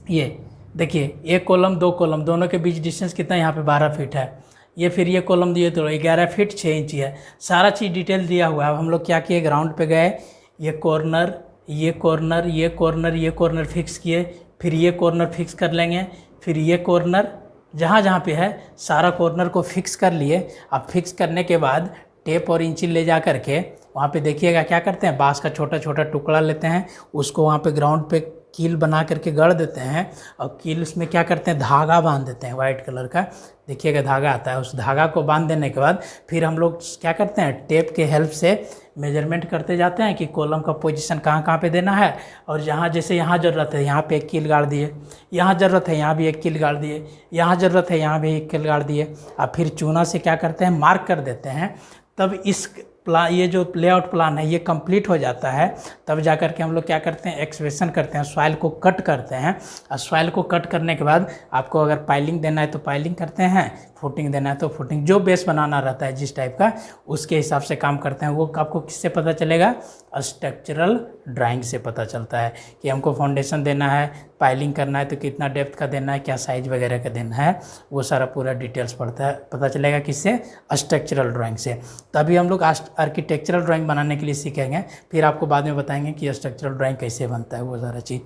ये देखिए 1 कॉलम 2 कॉलम दोनों के बीच डिस्टेंस कितना है, यहाँ पे 12 फीट है। ये फिर ये कॉलम दिए तो 11 फीट 6 इंच है, सारा चीज़ डिटेल दिया हुआ है। अब हम लोग क्या किए, ग्राउंड पे गए, ये कॉर्नर ये कॉर्नर ये कॉर्नर ये कॉर्नर फिक्स किए, फिर ये कॉर्नर फिक्स कर लेंगे, फिर ये कॉर्नर जहाँ जहाँ पे है सारा कॉर्नर को फिक्स कर लिए। अब फिक्स करने के बाद टेप और इंची ले जा करके वहाँ पे देखिएगा क्या करते हैं, बांस का छोटा छोटा टुकड़ा लेते हैं, उसको वहाँ पे ग्राउंड पे कील बना करके गढ़ देते हैं, और कील उसमें क्या करते हैं, धागा बांध देते हैं वाइट कलर का, देखिएगा धागा आता है। उस धागा को बांध देने के बाद फिर हम लोग क्या करते हैं, टेप के हेल्प से मेजरमेंट करते जाते हैं कि कॉलम का पोजीशन कहाँ कहाँ पे देना है। और जहाँ जैसे यहाँ ज़रूरत है यहाँ पे 1 कील गाड़ दिए, यहाँ ज़रूरत है यहाँ भी 1 कील गाड़ दिए, यहाँ ज़रूरत है यहाँ भी 1 कील गाड़ दिए। अब फिर चूना से क्या करते हैं, मार्क कर देते हैं। तब इस प्लान, ये जो लेआउट प्लान है ये कंप्लीट हो जाता है। तब जा कर के हम लोग क्या करते हैं, एक्सवेशन करते हैं, सॉइल को कट करते हैं। और सॉइल को कट करने के बाद आपको अगर पाइलिंग देना है तो पाइलिंग करते हैं, फुटिंग देना है तो फुटिंग, जो बेस बनाना रहता है जिस टाइप का उसके हिसाब से काम करते हैं। वो आपको किससे पता चलेगा, स्ट्रक्चरल ड्राइंग से पता चलता है कि हमको फाउंडेशन देना है, पाइलिंग करना है तो कितना डेप्थ का देना है, क्या साइज वगैरह का देना है, वो सारा पूरा डिटेल्स पता चलेगा किससे, स्ट्रक्चरल ड्राइंग से। तभी हम लोग आर्किटेक्चरल ड्राइंग बनाने के लिए सीखेंगे, फिर आपको बाद में बताएंगे कि स्ट्रक्चरल ड्राइंग कैसे बनता है वो सारा चीज़।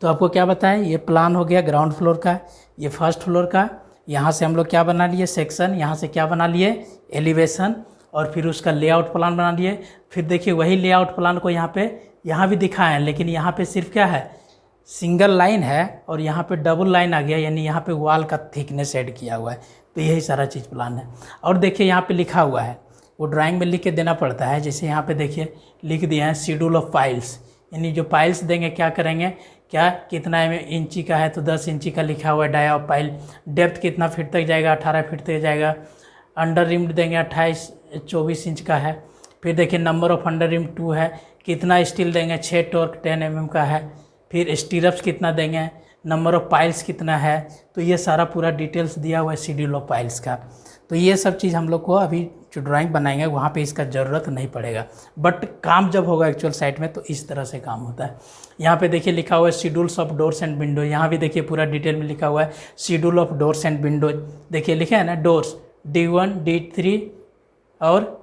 तो आपको क्या बताएं, ये प्लान हो गया ग्राउंड फ्लोर का, ये फर्स्ट फ्लोर का। यहाँ से हम लोग क्या बना लिए, सेक्शन, यहाँ से क्या बना लिए, एलिवेशन, और फिर उसका लेआउट प्लान बना लिए। फिर देखिए वही लेआउट प्लान को यहाँ भी दिखाए हैं, लेकिन यहाँ पे सिर्फ क्या है, सिंगल लाइन है, और यहाँ पे डबल लाइन आ गया, यानी यहाँ पे वॉल का थिकनेस ऐड किया हुआ है। तो यही सारा चीज़ प्लान है। और देखिए यहाँ पे लिखा हुआ है, वो ड्राइंग में लिख के देना पड़ता है। जैसे यहाँ पे देखिए लिख दिया है शेड्यूल ऑफ पाइल्स, यानी जो पाइल्स देंगे क्या करेंगे, क्या कितना इंची का है तो 10 इंची का लिखा हुआ है डाया ऑफ पाइल। डेप्थ कितना फीट तक जाएगा, 18 फीट तक जाएगा। अंडर रिम्ड देंगे 24 इंच का है। फिर देखिए नंबर ऑफ अंडर रिम 2 है, कितना स्टील देंगे, 6 टॉर्क 10 mm का है। फिर स्टीरप्स कितना देंगे, नंबर ऑफ पाइल्स कितना है। तो ये सारा पूरा डिटेल्स दिया हुआ है शेड्यूल ऑफ पाइल्स का। तो ये सब चीज़ हम लोग को अभी जो ड्राइंग बनाएंगे वहाँ पे इसका ज़रूरत नहीं पड़ेगा, बट काम जब होगा एक्चुअल साइट में तो इस तरह से काम होता है। यहाँ पे देखिए लिखा हुआ है schedules of doors and window, यहाँ भी देखिए पूरा डिटेल में लिखा हुआ है schedule of doors and window. देखिए लिखे है ना, डोर्स D1 D3 और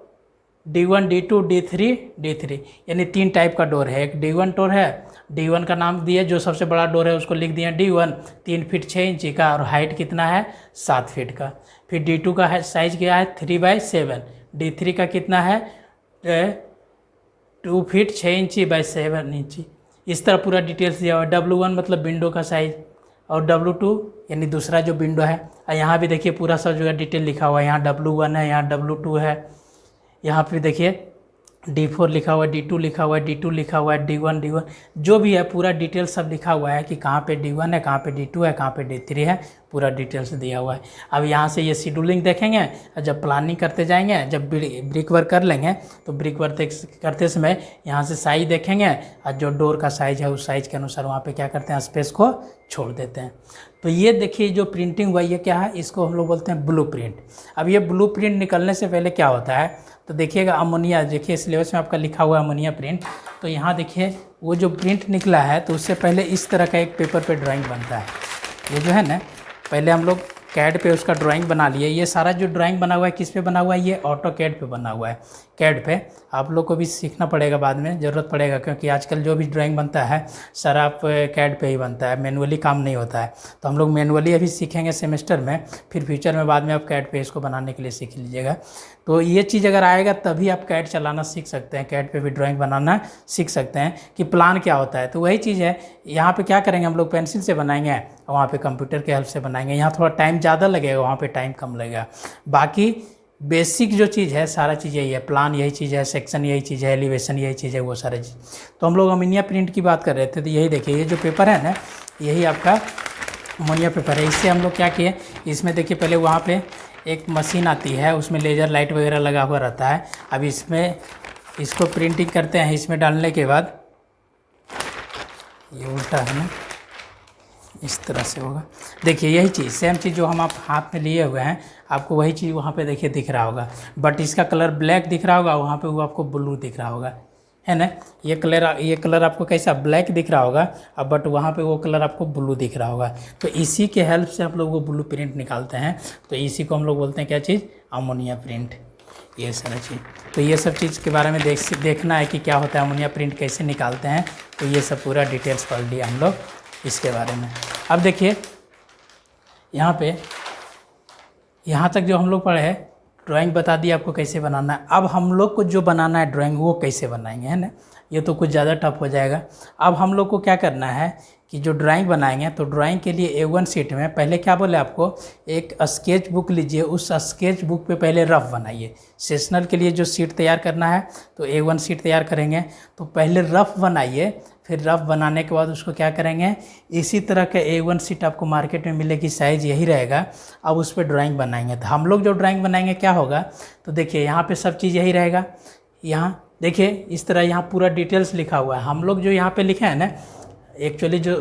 D1 D2 D3 D3, यानी 3 टाइप का डोर है। एक D1 डोर है, D1 का नाम दिया, जो सबसे बड़ा डोर है उसको लिख दिया D1, 3 फीट 6 इंची का, और हाइट कितना है 7 फीट का। फिर D2 का है साइज क्या है 3/7, D3 का कितना है 2 फीट 6 इंची बाई 7 इंची। इस तरह पूरा डिटेल्स दिया हुआ है। W1 मतलब विंडो का साइज, और W2 यानी दूसरा जो विंडो है। और यहाँ भी देखिए पूरा सब जगह डिटेल लिखा हुआ है, यहाँ W1 है, यहाँ W2 है, यहाँ पे देखिए D4 लिखा हुआ है, D2 लिखा हुआ है, D2 लिखा हुआ है, D1 जो भी है पूरा डिटेल सब लिखा हुआ है कि कहाँ पे D1 है, कहाँ पे D2 है, कहाँ पे D3 है, पूरा डिटेल्स दिया हुआ है। अब यहाँ से ये शेड्यूलिंग देखेंगे, और जब प्लानिंग करते जाएंगे, जब ब्रिक वर्क कर लेंगे तो ब्रिक वर्क करते समय यहाँ से साइज देखेंगे, और जो डोर का साइज है उस साइज़ के अनुसार वहाँ पे क्या करते हैं, स्पेस को छोड़ देते हैं। तो ये देखिए जो प्रिंटिंग हुआ ये क्या है, इसको हम लोग बोलते हैं ब्लूप्रिंट। अब ये ब्लूप्रिंट निकलने से पहले क्या होता है, तो देखिएगा अमोनिया, देखिए सिलेबस में आपका लिखा हुआ है अमोनिया प्रिंट। तो यहाँ देखिए वो जो प्रिंट निकला है तो उससे पहले इस तरह का एक पेपर पे ड्राइंग बनता है। ये जो है ना, पहले हम लोग कैड पे उसका ड्राइंग बना लिए। ये सारा जो ड्राइंग बना हुआ है किस पे बना हुआ है, ये ऑटो कैड पे बना हुआ है। कैड पे आप लोग को भी सीखना पड़ेगा, बाद में ज़रूरत पड़ेगा, क्योंकि आजकल जो भी ड्राइंग बनता है सारा आप कैड पे ही बनता है, मैनुअली काम नहीं होता है। तो हम लोग मैनुअली अभी सीखेंगे सेमेस्टर में, फिर फ्यूचर में बाद में आप कैड पे इसको बनाने के लिए सीख लीजिएगा। तो ये चीज़ अगर आएगा तभी आप कैड चलाना सीख सकते हैं, कैड पे भी ड्राइंग बनाना सीख सकते हैं कि प्लान क्या होता है। तो वही चीज़ है, यहाँ पे क्या करेंगे हम लोग, पेंसिल से बनाएंगे और वहाँ पे कंप्यूटर के हेल्प से बनाएंगे। यहाँ थोड़ा टाइम ज़्यादा लगेगा, वहाँ पे टाइम कम लगेगा। बाकी बेसिक जो चीज़ है सारा चीज़ यही है, प्लान यही चीज़ है, सेक्शन यही चीज़ है, एलिवेशन यही चीज़ है, वो सारी चीज़। तो हम लोग अमोनिया प्रिंट की बात कर रहे थे, तो यही देखिए, ये जो पेपर है ना, यही आपका अमोनिया पेपर है। इससे हम लोग क्या किए, इसमें देखिए पहले वहाँ पे एक मशीन आती है, उसमें लेज़र लाइट वगैरह लगा हुआ रहता है। अब इसमें इसको प्रिंटिंग करते हैं, इसमें डालने के बाद ये उल्टा है ना, इस तरह से होगा। देखिए यही चीज़, सेम चीज़ जो हम आप हाथ में लिए हुए हैं, आपको वही चीज़ वहाँ पे देखिए दिख रहा होगा, बट इसका कलर ब्लैक दिख रहा होगा, वहाँ पे वो आपको ब्लू दिख रहा होगा, है ना। ये कलर आपको कैसा ब्लैक दिख रहा होगा, अब बट वहाँ पे वो कलर आपको ब्लू दिख रहा होगा। तो इसी के हेल्प से आप लोग वो ब्लू प्रिंट निकालते हैं। तो इसी को हम लोग बोलते हैं क्या चीज़, अमोनिया प्रिंट, ये सारा चीज़। तो ये सब चीज़ के बारे में देखना है कि क्या होता है, अमोनिया प्रिंट कैसे निकालते हैं। तो ये सब पूरा डिटेल्स पढ़ लिया हम लोग इसके बारे में। अब देखिए यहाँ पे, यहाँ तक जो हम लोग पढ़े हैं, ड्राइंग बता दी आपको कैसे बनाना है। अब हम लोग को जो बनाना है ड्राइंग, वो कैसे बनाएंगे, है ना। ये तो कुछ ज़्यादा टफ हो जाएगा। अब हम लोग को क्या करना है कि जो ड्राइंग बनाएंगे, तो ड्राइंग के लिए A1 शीट में पहले क्या बोले आपको, एक स्केच बुक लीजिए, उस स्केच बुक पे पहले रफ बनाइए। सेशनल के लिए जो शीट तैयार करना है, तो A1 शीट तैयार करेंगे, तो पहले रफ बनाइए। फिर रफ बनाने के बाद उसको क्या करेंगे, इसी तरह का A1 शीट आपको मार्केट में मिलेगी, साइज़ यही रहेगा। अब उस पर ड्राइंग बनाएंगे। तो हम लोग जो ड्राइंग बनाएंगे क्या होगा, तो देखिए यहाँ पे सब चीज़ यही रहेगा। यहाँ देखिए इस तरह यहाँ पूरा डिटेल्स लिखा हुआ है। हम लोग जो यहाँ पे लिखे हैं ना, एक्चुअली जो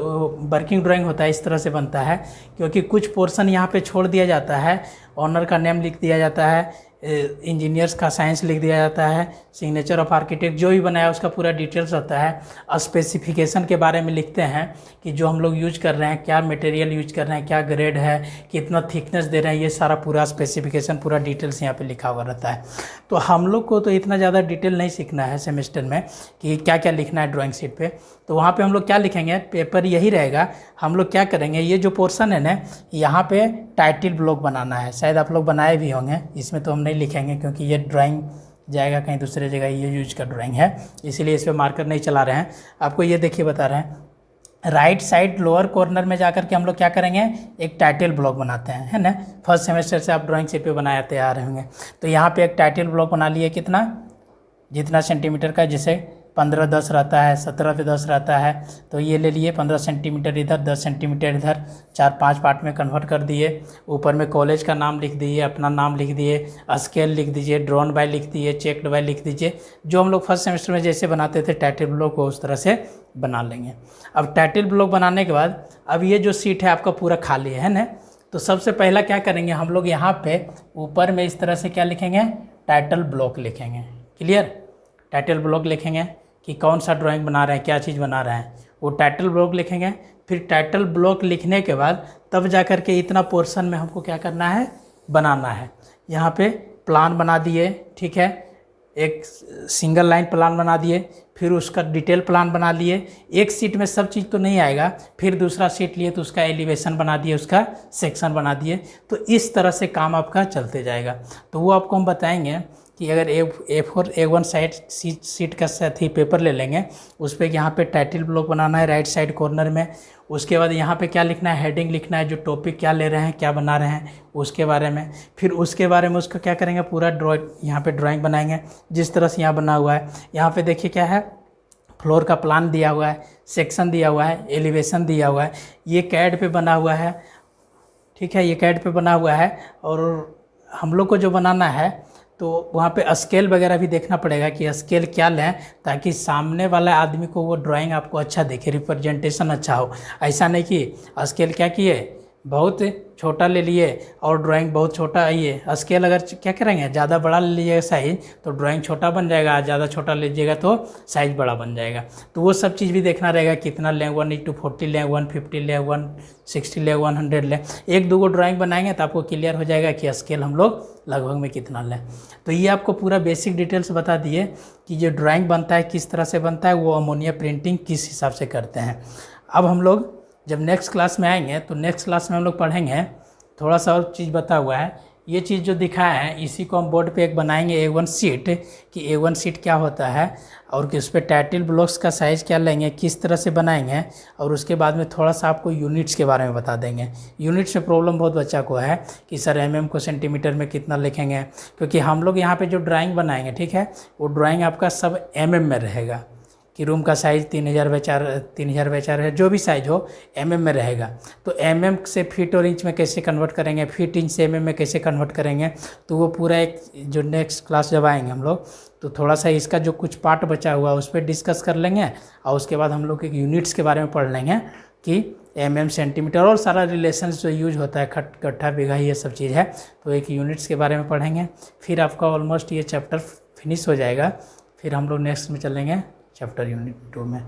वर्किंग ड्राइंग होता है इस तरह से बनता है, क्योंकि कुछ पोर्शन यहाँ पे छोड़ दिया जाता है, ऑनर का नेम लिख दिया जाता है, इंजीनियर्स का साइंस लिख दिया जाता है, सिग्नेचर ऑफ आर्किटेक्ट जो भी बनाया उसका पूरा डिटेल्स होता है। स्पेसिफिकेशन के बारे में लिखते हैं कि जो हम लोग यूज कर रहे हैं, क्या मटेरियल यूज कर रहे हैं, क्या ग्रेड है, कितना थिकनेस दे रहे हैं, ये सारा पूरा स्पेसिफिकेशन, पूरा डिटेल्स यहाँ पे लिखा हुआ रहता है। तो हम लोग को तो इतना ज़्यादा डिटेल नहीं सीखना है सेमेस्टर में कि क्या क्या लिखना है ड्राइंग शीट पे। तो वहाँ पे हम लोग क्या लिखेंगे, पेपर यही रहेगा। हम लोग क्या करेंगे, ये जो पोर्शन है ना, यहाँ पे टाइटल ब्लॉक बनाना है। शायद आप लोग बनाए भी होंगे, इसमें तो हम नहीं लिखेंगे क्योंकि ये ड्राइंग जाएगा कहीं दूसरे जगह, ये यूज का ड्राइंग है, इसीलिए इस पर मार्कर नहीं चला रहे हैं। आपको ये देखिए बता रहे हैं, राइट साइड लोअर कॉर्नर में जाकर के हम लोग क्या करेंगे, एक टाइटल ब्लॉक बनाते हैं, है ना। फर्स्ट सेमेस्टर से आप ड्राइंग शीट पे बनाते आ रहे होंगे। तो यहाँ पे एक टाइटल ब्लॉक बना लिए, कितना, जितना सेंटीमीटर का, जैसे 15-10 रहता है, 17 पे 10 रहता है, तो ये ले लिए 15 सेंटीमीटर इधर, 10 सेंटीमीटर इधर, 4-5 पार्ट में कन्वर्ट कर दिए। ऊपर में कॉलेज का नाम लिख दिए, अपना नाम लिख दिए, स्केल लिख दीजिए, ड्रॉन बाय लिख दिए, चेक्ड बाय लिख दीजिए। जो हम लोग फर्स्ट सेमेस्टर में जैसे बनाते थे टाइटल ब्लॉक को, उस तरह से बना लेंगे। अब टाइटल ब्लॉक बनाने के बाद, अब ये जो सीट है आपका पूरा खाली है ना, तो सबसे पहला क्या करेंगे हम लोग, यहाँ पे ऊपर में इस तरह से क्या लिखेंगे, टाइटल ब्लॉक लिखेंगे। क्लियर, टाइटल ब्लॉक लिखेंगे कि कौन सा ड्राइंग बना रहे हैं, क्या चीज़ बना रहे हैं, वो टाइटल ब्लॉक लिखेंगे। फिर टाइटल ब्लॉक लिखने के बाद तब जा कर के इतना पोर्शन में हमको क्या करना है, बनाना है। यहाँ पे प्लान बना दिए, ठीक है, एक सिंगल लाइन प्लान बना दिए, फिर उसका डिटेल प्लान बना लिए। एक सीट में सब चीज़ तो नहीं आएगा, फिर दूसरा सीट लिए तो उसका एलिवेशन बना दिए, उसका सेक्शन बना दिए। तो इस तरह से काम आपका चलते जाएगा। तो वो आपको हम बताएंगे कि अगर A4 A1 साइड सीट का साथी पेपर ले लेंगे, उस पर यहाँ पे टाइटल ब्लॉक बनाना है राइट साइड कॉर्नर में। उसके बाद यहाँ पे क्या लिखना है, हेडिंग लिखना है, जो टॉपिक क्या ले रहे हैं, क्या बना रहे हैं, उसके बारे में। फिर उसके बारे में उसका क्या करेंगे, पूरा यहाँ पे ड्राइंग बनाएंगे जिस तरह से यहाँ बना हुआ है। यहाँ पे देखिए क्या है, फ्लोर का प्लान दिया हुआ है, सेक्शन दिया हुआ है, एलिवेशन दिया हुआ है। ये कैड पे बना हुआ है, ठीक है, ये कैड पे बना हुआ है। और हम लोग को जो बनाना है तो वहाँ पे स्केल वगैरह भी देखना पड़ेगा कि स्केल क्या लें, ताकि सामने वाला आदमी को वो ड्राइंग आपको अच्छा दिखे, रिप्रेजेंटेशन अच्छा हो। ऐसा नहीं कि स्केल क्या किए, बहुत छोटा ले लिए और ड्राइंग बहुत छोटा, ये स्केल अगर क्या करेंगे ज़्यादा बड़ा ले लीजिएगा साइज तो ड्राइंग छोटा बन जाएगा, ज़्यादा छोटा लीजिएगा तो साइज बड़ा बन जाएगा। तो वो सब चीज़ भी देखना रहेगा, कितना लें, 1:40 लें, 150 लें, 160 लें, 100 लें। एक दो ड्राइंग बनाएंगे तो आपको क्लियर हो जाएगा कि स्केल हम लोग लगभग में कितना लें। तो ये आपको पूरा बेसिक डिटेल्स बता दिए कि जो ड्राइंग बनता है किस तरह से बनता है, वो अमोनिया प्रिंटिंग किस हिसाब से करते हैं। अब हम लोग जब नेक्स्ट क्लास में आएंगे तो नेक्स्ट क्लास में हम लोग पढ़ेंगे, थोड़ा सा और चीज़ बता हुआ है। ये चीज़ जो दिखाया है इसी को हम बोर्ड पे एक बनाएंगे A1 सीट, कि A1 सीट क्या होता है और कि उस पर टाइटल ब्लॉक्स का साइज़ क्या लेंगे, किस तरह से बनाएंगे, और उसके बाद में थोड़ा सा आपको यूनिट्स के बारे में बता देंगे। यूनिट्स में प्रॉब्लम बहुत बच्चा को है कि सर mm को सेंटीमीटर में कितना लिखेंगे, क्योंकि हम लोग यहाँ पे जो ड्राइंग बनाएंगे, ठीक है, वो ड्राइंग आपका सब mm में रहेगा कि रूम का साइज़ 3000 है, जो भी साइज़ हो mm में रहेगा। तो mm से फीट और इंच में कैसे कन्वर्ट करेंगे, फीट इंच से mm में कैसे कन्वर्ट करेंगे, तो वो पूरा एक जो नेक्स्ट क्लास जब आएंगे हम लोग तो थोड़ा सा इसका जो कुछ पार्ट बचा हुआ है उस पर डिस्कस कर लेंगे, और उसके बाद हम लोग एक यूनिट्स के बारे में पढ़ लेंगे कि mm सेंटीमीटर और सारा रिलेशंस जो यूज होता है, कट्ठा बीघा, ये सब चीज़ है, तो एक यूनिट्स के बारे में पढ़ेंगे। फिर आपका ऑलमोस्ट ये चैप्टर फिनिश हो जाएगा। फिर हम लोग नेक्स्ट में चलेंगे चैप्टर यूनिट 2 में।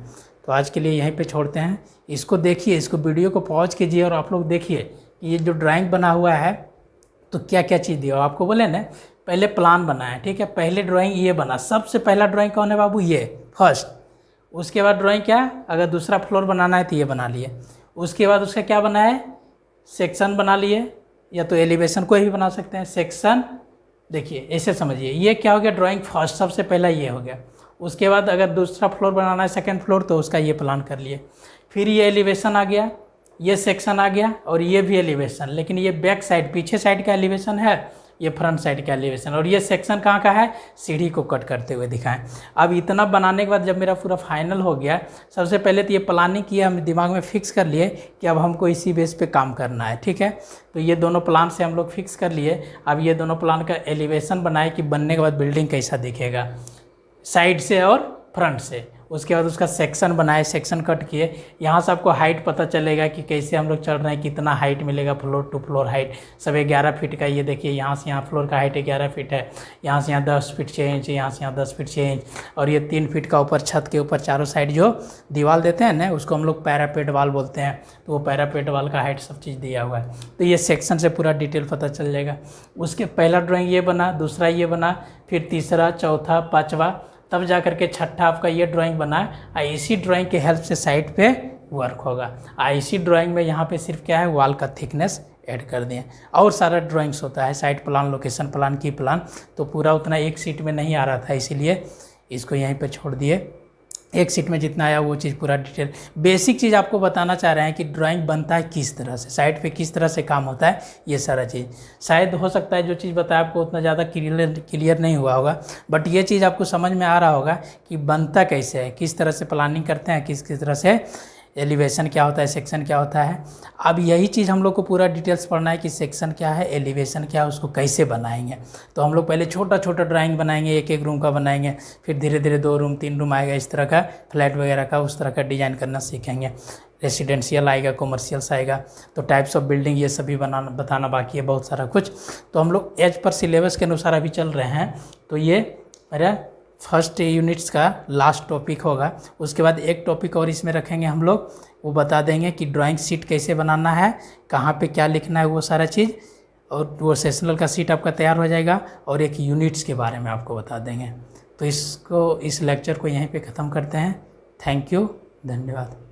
तो आज के लिए यहीं पे छोड़ते हैं। इसको देखिए, इसको वीडियो को पॉज कीजिए और आप लोग देखिए कि ये जो ड्राइंग बना हुआ है तो क्या क्या चीज़ दिया। आपको बोले ना पहले प्लान बना है, ठीक है, पहले ड्राइंग ये बना, सबसे पहला ड्राइंग कौन है बाबू, ये फर्स्ट। उसके बाद ड्राइंग क्या, अगर दूसरा फ्लोर बनाना है तो ये बना लिए। उसके बाद उसका क्या बना है, सेक्शन बना लिए, या तो एलिवेशन कोई भी बना सकते हैं, सेक्शन। देखिए ऐसे समझिए, ये क्या हो गया, ड्राइंग फर्स्ट, सबसे पहला ये हो गया। उसके बाद अगर दूसरा फ्लोर बनाना है, सेकंड फ्लोर, तो उसका ये प्लान कर लिए। फिर ये एलिवेशन आ गया, ये सेक्शन आ गया, और ये भी एलिवेशन, लेकिन ये बैक साइड, पीछे साइड का एलिवेशन है, ये फ्रंट साइड का एलिवेशन, और ये सेक्शन कहाँ का है, सीढ़ी को कट करते हुए दिखाएं। अब इतना बनाने के बाद जब मेरा पूरा फाइनल हो गया, सबसे पहले तो ये प्लानिंग किया, हम दिमाग में फिक्स कर लिए कि अब हमको इसी बेस पे काम करना है, ठीक है। तो ये दोनों प्लान से हम लोग फिक्स कर लिए। अब ये दोनों प्लान का एलिवेशन बनाए कि बनने के बाद बिल्डिंग कैसा दिखेगा, साइड से और फ्रंट से। उसके बाद उसका सेक्शन बनाए, सेक्शन कट किए। यहाँ से आपको हाइट पता चलेगा कि कैसे हम लोग चढ़ रहे हैं, कितना हाइट मिलेगा, फ्लोर टू फ्लोर हाइट सब 11 फीट का। ये देखिए यहाँ से यहाँ फ्लोर का हाइट 11 फीट है, यहाँ से यहाँ 10 फीट 6 इंच, यहाँ से यहाँ 10 फीट 6 इंच, और ये 3 फीट का ऊपर छत के ऊपर चारों साइड जो दीवार देते हैं ना, उसको हम लोग पैरापेट वाल बोलते हैं। तो वो पैरापेट वाल का हाइट सब चीज़ दिया हुआ है। तो ये सेक्शन से पूरा डिटेल पता चल जाएगा। उसके पहला ड्राइंग ये बना, दूसरा ये बना, फिर तीसरा, चौथा, पाँचवा, तब जा करके छठा आपका ये ड्राइंग बना है। इसी ड्राइंग के हेल्प से साइट पे वर्क होगा। इसी ड्राइंग में यहाँ पे सिर्फ क्या है, वॉल का थिकनेस ऐड कर दिए, और सारा ड्राइंग्स होता है, साइट प्लान, लोकेशन प्लान, की प्लान, तो पूरा उतना एक सीट में नहीं आ रहा था, इसीलिए इसको यहीं पे छोड़ दिए। एक सीट में जितना आया वो चीज़ पूरा डिटेल बेसिक चीज़ आपको बताना चाह रहे हैं कि ड्राइंग बनता है किस तरह से, साइट पे किस तरह से काम होता है, ये सारा चीज़। शायद हो सकता है जो चीज़ बताया आपको उतना ज़्यादा क्लियर नहीं हुआ होगा, बट ये चीज़ आपको समझ में आ रहा होगा कि बनता कैसे है, किस तरह से प्लानिंग करते हैं, किस तरह से एलिवेशन क्या होता है, सेक्शन क्या होता है। अब यही चीज़ हम लोग को पूरा डिटेल्स पढ़ना है कि सेक्शन क्या है, एलिवेशन क्या है, उसको कैसे बनाएंगे। तो हम लोग पहले छोटा छोटा ड्राइंग बनाएंगे, एक एक रूम का बनाएंगे, फिर धीरे धीरे 2 रूम 3 रूम आएगा, इस तरह का फ्लैट वगैरह का, उस तरह का डिज़ाइन करना सीखेंगे। रेसिडेंशियल आएगा, कॉमर्शियल्स आएगा, तो टाइप्स ऑफ बिल्डिंग ये सभी बताना बाकी है, बहुत सारा कुछ। तो हम लोग एज पर सिलेबस के अनुसार अभी चल रहे हैं। तो ये मेरा फर्स्ट यूनिट्स का लास्ट टॉपिक होगा। उसके बाद एक टॉपिक और इसमें रखेंगे हम लोग, वो बता देंगे कि ड्राइंग शीट कैसे बनाना है, कहाँ पे क्या लिखना है, वो सारा चीज़, और वो सेशनल का शीट आपका तैयार हो जाएगा, और एक यूनिट्स के बारे में आपको बता देंगे। तो इस लेक्चर को यहीं पे ख़त्म करते हैं। थैंक यू, धन्यवाद।